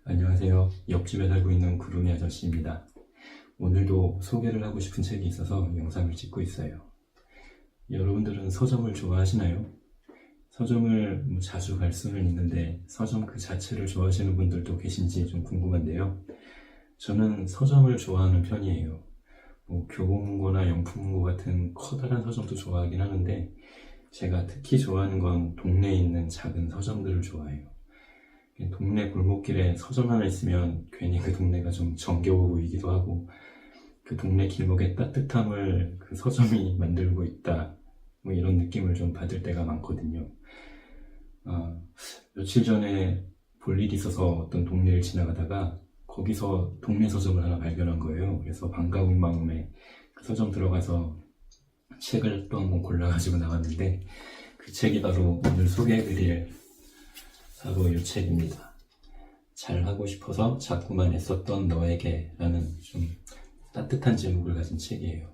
안녕하세요. 옆집에 살고 있는 구름이 아저씨입니다. 오늘도 소개를 하고 싶은 책이 있어서 영상을 찍고 있어요. 여러분들은 서점을 좋아하시나요? 서점을 자주 갈 수는 있는데 서점 그 자체를 좋아하시는 분들도 계신지 좀 궁금한데요. 저는 서점을 좋아하는 편이에요. 교보문고나 영풍문고 같은 커다란 서점도 좋아하긴 하는데 제가 특히 좋아하는 건 동네에 있는 작은 서점들을 좋아해요. 동네 골목길에 서점 하나 있으면 괜히 그 동네가 좀 정겨워 보이기도 하고 그 동네 길목의 따뜻함을 그 서점이 만들고 있다, 이런 느낌을 좀 받을 때가 많거든요. 며칠 전에 볼 일이 있어서 어떤 동네를 지나가다가 거기서 동네 서점을 하나 발견한 거예요. 그래서 반가운 마음에 그 서점 들어가서 책을 또 한권 골라가지고 나왔는데 그 책이 바로 오늘 소개해드릴 바로 이 책입니다. 잘하고 싶어서 자꾸만 애썼던 너에게 라는 좀 따뜻한 제목을 가진 책이에요.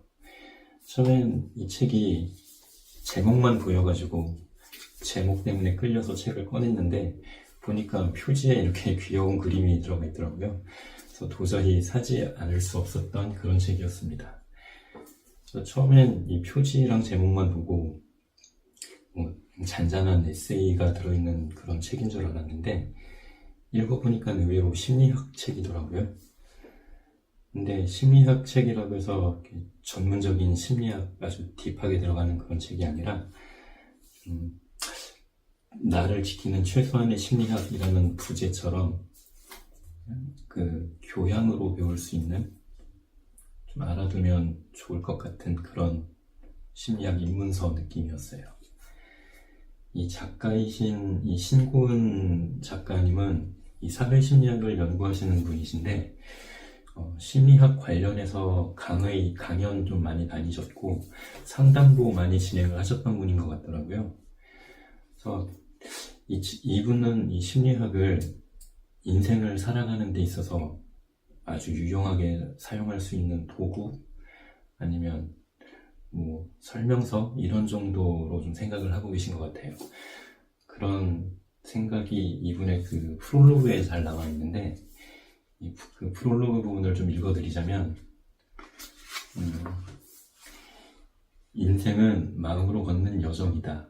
처음엔 이 책이 제목만 보여가지고 제목 때문에 끌려서 책을 꺼냈는데 보니까 표지에 이렇게 귀여운 그림이 들어가 있더라고요. 그래서 도저히 사지 않을 수 없었던 그런 책이었습니다. 그래서 처음엔 이 표지랑 제목만 보고 잔잔한 에세이가 들어있는 그런 책인 줄 알았는데 읽어보니까 의외로 심리학 책이더라고요. 근데 심리학 책이라고 해서 전문적인 심리학 아주 딥하게 들어가는 그런 책이 아니라 나를 지키는 최소한의 심리학이라는 부제처럼 그 교양으로 배울 수 있는, 좀 알아두면 좋을 것 같은 그런 심리학 입문서 느낌이었어요. 이 작가이신 이 신고은 작가님은 이 사회심리학을 연구하시는 분이신데 심리학 관련해서 강연 좀 많이 다니셨고 상담도 많이 진행을 하셨던 분인 것 같더라고요. 그래서 이분은 이 심리학을 인생을 살아가는 데 있어서 아주 유용하게 사용할 수 있는 도구 아니면 설명서 이런 정도로 좀 생각을 하고 계신 것 같아요. 그런 생각이 이분의 그 프롤로그에 잘 나와 있는데 그 프롤로그 부분을 좀 읽어드리자면 인생은 마음으로 걷는 여정이다.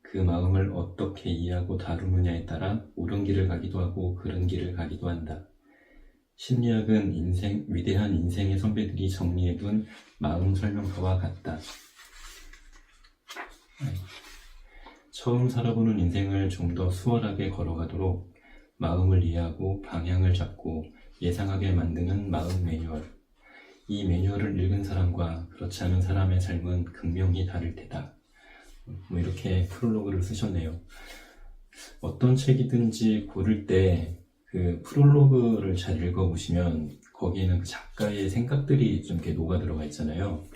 그 마음을 어떻게 이해하고 다루느냐에 따라 옳은 길을 가기도 하고 그른 길을 가기도 한다. 심리학은 위대한 인생의 선배들이 정리해둔 마음 설명서와 같다. 처음 살아보는 인생을 좀 더 수월하게 걸어가도록 마음을 이해하고 방향을 잡고 예상하게 만드는 마음 매뉴얼. 이 매뉴얼을 읽은 사람과 그렇지 않은 사람의 삶은 극명히 다를 테다. 이렇게 프롤로그를 쓰셨네요. 어떤 책이든지 고를 때 그 프롤로그를 잘 읽어보시면 거기에는 그 작가의 생각들이 좀 이렇게 녹아 들어가 있잖아요.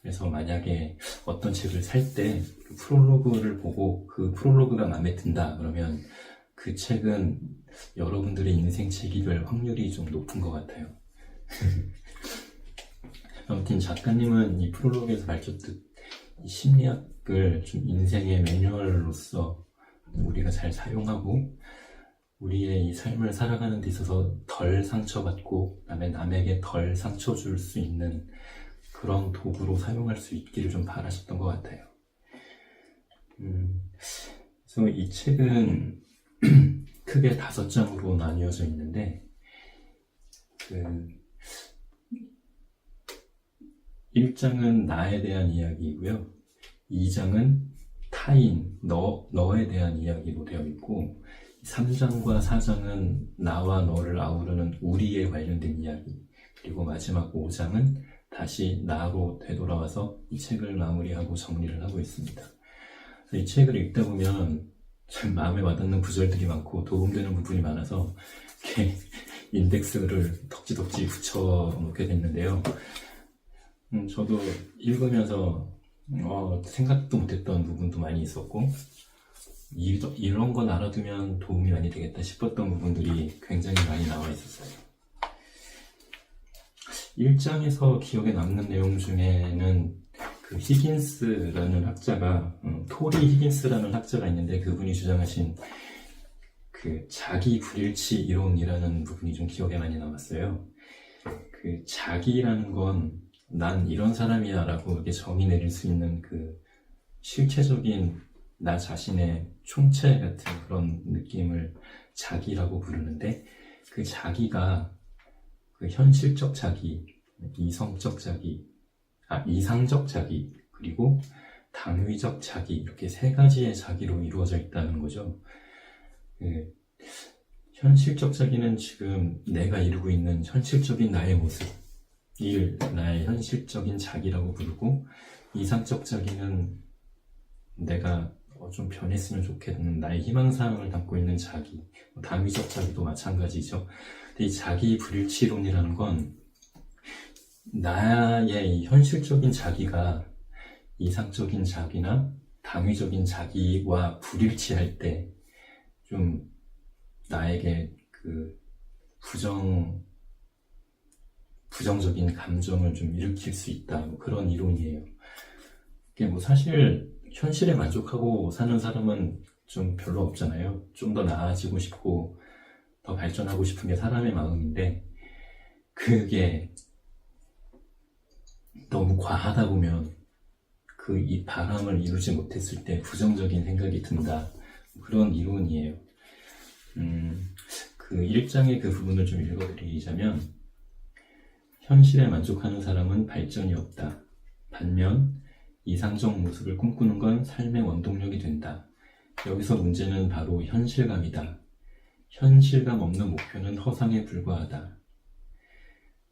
그래서 만약에 어떤 책을 살 때 그 프롤로그를 보고 그 프롤로그가 마음에 든다 그러면 그 책은 여러분들의 인생 책이 될 확률이 좀 높은 것 같아요. 아무튼 작가님은 이 프롤로그에서 밝혔듯 이 심리학을 좀 인생의 매뉴얼로서 우리가 잘 사용하고 우리의 이 삶을 살아가는 데 있어서 덜 상처받고 그다음에 남에게 덜 상처 줄 수 있는 그런 도구로 사용할 수 있기를 좀 바라셨던 것 같아요. 그래서 이 책은 크게 5장으로 나뉘어져 있는데 1장은 나에 대한 이야기이고요. 2장은 타인, 너에 대한 이야기로 되어 있고 3장과 4장은 나와 너를 아우르는 우리에 관련된 이야기, 그리고 마지막 5장은 다시 나로 되돌아와서 이 책을 마무리하고 정리를 하고 있습니다. 이 책을 읽다 보면 참 마음에 와닿는 구절들이 많고 도움되는 부분이 많아서 이렇게 인덱스를 덕지덕지 붙여 놓게 됐는데요. 저도 읽으면서 생각도 못했던 부분도 많이 있었고 이런 건 알아두면 도움이 많이 되겠다 싶었던 부분들이 굉장히 많이 나와 있었어요. 1장에서 기억에 남는 내용 중에는 그 히긴스라는 학자가 토리 히긴스라는 학자가 있는데 그분이 주장하신 그 자기 불일치 이론이라는 부분이 좀 기억에 많이 남았어요. 그 자기라는 건 난 이런 사람이야 라고 이렇게 정의 내릴 수 있는 그 실체적인 나 자신의 총체 같은 그런 느낌을 자기라고 부르는데, 그 자기가 그 현실적 자기, 이성적 자기, 이상적 자기, 그리고 당위적 자기, 이렇게 세 가지의 자기로 이루어져 있다는 거죠. 그 현실적 자기는 지금 내가 이루고 있는 현실적인 나의 모습, 일, 나의 현실적인 자기라고 부르고, 이상적 자기는 내가 좀 변했으면 좋겠는 나의 희망사항을 담고 있는 자기, 당위적 자기도 마찬가지죠. 근데 이 자기 불일치론이라는 건 나의 이 현실적인 자기가 이상적인 자기나 당위적인 자기와 불일치할 때 좀 나에게 그 부정적인 감정을 좀 일으킬 수 있다, 뭐 그런 이론이에요. 이게 뭐 사실 현실에 만족하고 사는 사람은 좀 별로 없잖아요. 좀 더 나아지고 싶고 더 발전하고 싶은 게 사람의 마음인데, 그게 너무 과하다 보면 이 바람을 이루지 못했을 때 부정적인 생각이 든다, 그런 이론이에요. 그 1장의 그 부분을 좀 읽어드리자면, 현실에 만족하는 사람은 발전이 없다. 반면 이상적 모습을 꿈꾸는 건 삶의 원동력이 된다. 여기서 문제는 바로 현실감이다. 현실감 없는 목표는 허상에 불과하다.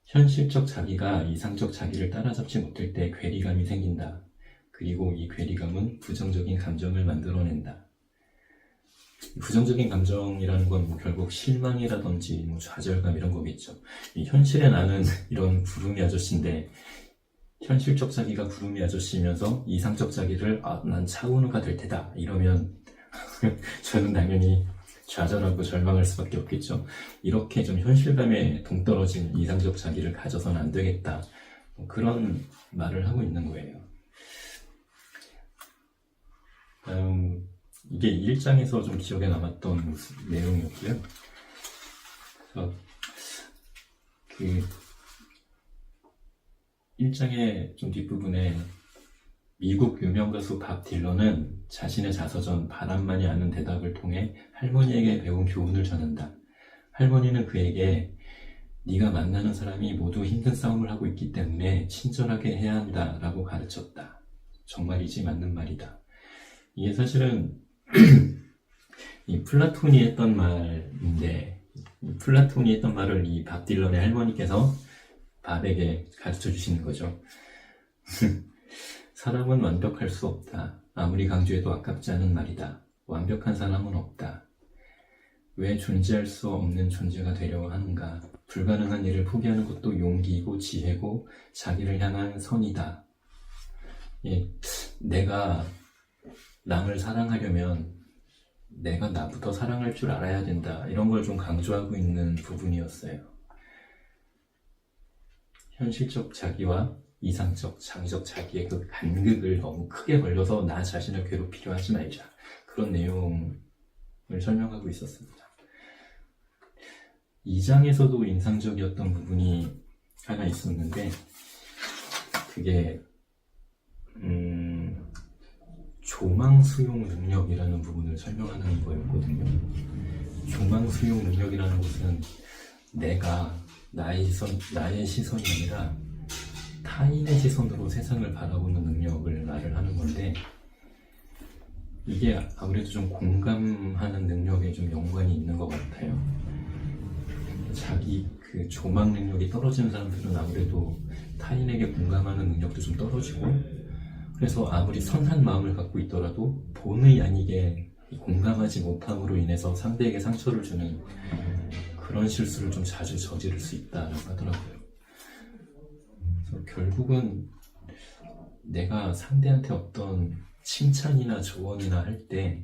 현실적 자기가 이상적 자기를 따라잡지 못할 때 괴리감이 생긴다. 그리고 이 괴리감은 부정적인 감정을 만들어낸다. 부정적인 감정이라는 건 뭐 결국 실망이라든지 뭐 좌절감 이런 거겠죠. 이 현실의 나는 이런 구름이 아저씨인데, 현실적 자기가 구름이 아저씨면서 이상적 자기를 난 차은우가 될 테다 이러면 저는 당연히 좌절하고 절망할 수밖에 없겠죠. 이렇게 좀 현실감에 동떨어진 이상적 자기를 가져서는 안 되겠다, 뭐 그런 말을 하고 있는 거예요. 이게 1장에서 좀 기억에 남았던 내용이었고요. 그래서 그 1장의 좀 뒷부분에 미국 유명 가수 밥 딜런은 자신의 자서전 바람만이 아는 대답을 통해 할머니에게 배운 교훈을 전한다. 할머니는 그에게 네가 만나는 사람이 모두 힘든 싸움을 하고 있기 때문에 친절하게 해야 한다 라고 가르쳤다. 정말이지 맞는 말이다. 이게 사실은 이 플라톤이 했던 말인데, 플라톤이 했던 말을 이 밥 딜런의 할머니께서 밥에게 가르쳐 주시는 거죠. 사람은 완벽할 수 없다. 아무리 강조해도 아깝지 않은 말이다. 완벽한 사람은 없다. 왜 존재할 수 없는 존재가 되려고 하는가? 불가능한 일을 포기하는 것도 용기이고 지혜고 자기를 향한 선이다. 예, 내가 남을 사랑하려면 내가 나부터 사랑할 줄 알아야 된다, 이런 걸 좀 강조하고 있는 부분이었어요. 현실적 자기와 이상적, 장의적 자기의 그 간극을 너무 크게 벌려서 나 자신을 괴롭히려 하지 말자, 그런 내용을 설명하고 있었습니다. 2장에서도 인상적이었던 부분이 하나 있었는데, 그게 조망 수용 능력이라는 부분을 설명하는 거였거든요. 조망 수용 능력이라는 것은 내가 나의 시선이 아니라 타인의 시선으로 세상을 바라보는 능력을 말을 하는 건데, 이게 아무래도 좀 공감하는 능력에 좀 연관이 있는 것 같아요. 자기 그 조망 능력이 떨어지는 사람들은 아무래도 타인에게 공감하는 능력도 좀 떨어지고, 그래서 아무리 선한 마음을 갖고 있더라도 본의 아니게 공감하지 못함으로 인해서 상대에게 상처를 주는 그런 실수를 좀 자주 저지를 수 있다라고 하더라고요. 그래서 결국은 내가 상대한테 어떤 칭찬이나 조언이나 할 때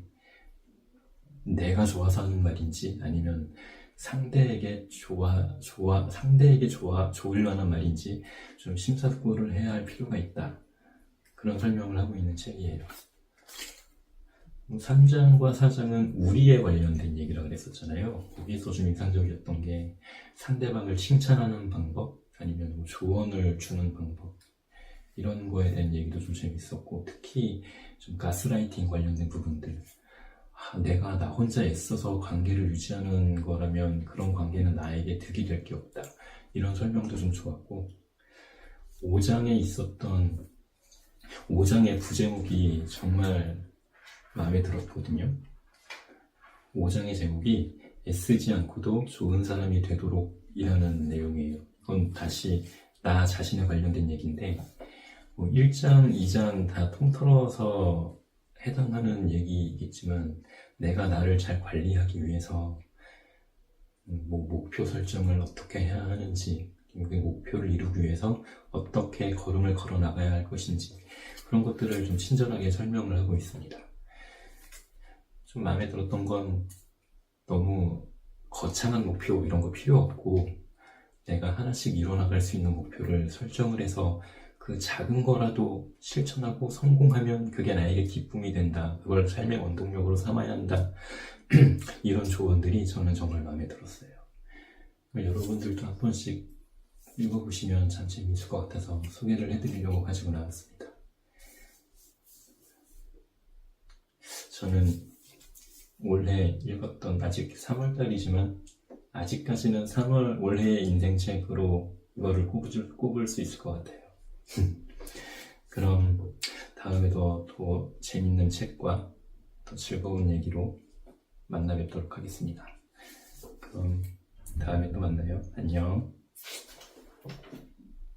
내가 좋아서 하는 말인지, 아니면 상대에게 좋을 만한 말인지 좀 심사숙고를 해야 할 필요가 있다, 그런 설명을 하고 있는 책이에요. 3장과 4장은 우리에 관련된 얘기라고 그랬었잖아요. 거기서 좀 인상적이었던 게 상대방을 칭찬하는 방법, 아니면 뭐 조언을 주는 방법, 이런 거에 대한 얘기도 좀 재밌었고, 특히 좀 가스라이팅 관련된 부분들. 내가 나 혼자 애써서 관계를 유지하는 거라면 그런 관계는 나에게 득이 될 게 없다. 이런 설명도 좀 좋았고, 5장의 부제목이 정말 마음에 들었거든요. 5장의 제목이 애쓰지 않고도 좋은 사람이 되도록 이라는 내용이에요. 이건 다시 나 자신에 관련된 얘기인데, 1장, 2장 다 통틀어서 해당하는 얘기이겠지만, 내가 나를 잘 관리하기 위해서 목표 설정을 어떻게 해야 하는지, 그 목표를 이루기 위해서 어떻게 걸음을 걸어 나가야 할 것인지, 그런 것들을 좀 친절하게 설명을 하고 있습니다. 좀 마음에 들었던 건 너무 거창한 목표 이런 거 필요 없고, 내가 하나씩 이뤄나갈 수 있는 목표를 설정을 해서 그 작은 거라도 실천하고 성공하면 그게 나에게 기쁨이 된다. 그걸 삶의 원동력으로 삼아야 한다. 이런 조언들이 저는 정말 마음에 들었어요. 여러분들도 한 번씩 읽어보시면 참 재미있을 것 같아서 소개를 해드리려고 가지고 나왔습니다. 저는 올해 읽었던, 아직 3월달이지만 아직까지는 3월 올해의 인생책으로 이거를 꼽을 수 있을 것 같아요. 그럼 다음에도 더 재밌는 책과 더 즐거운 얘기로 만나 뵙도록 하겠습니다. 그럼 다음에 또 만나요. 안녕.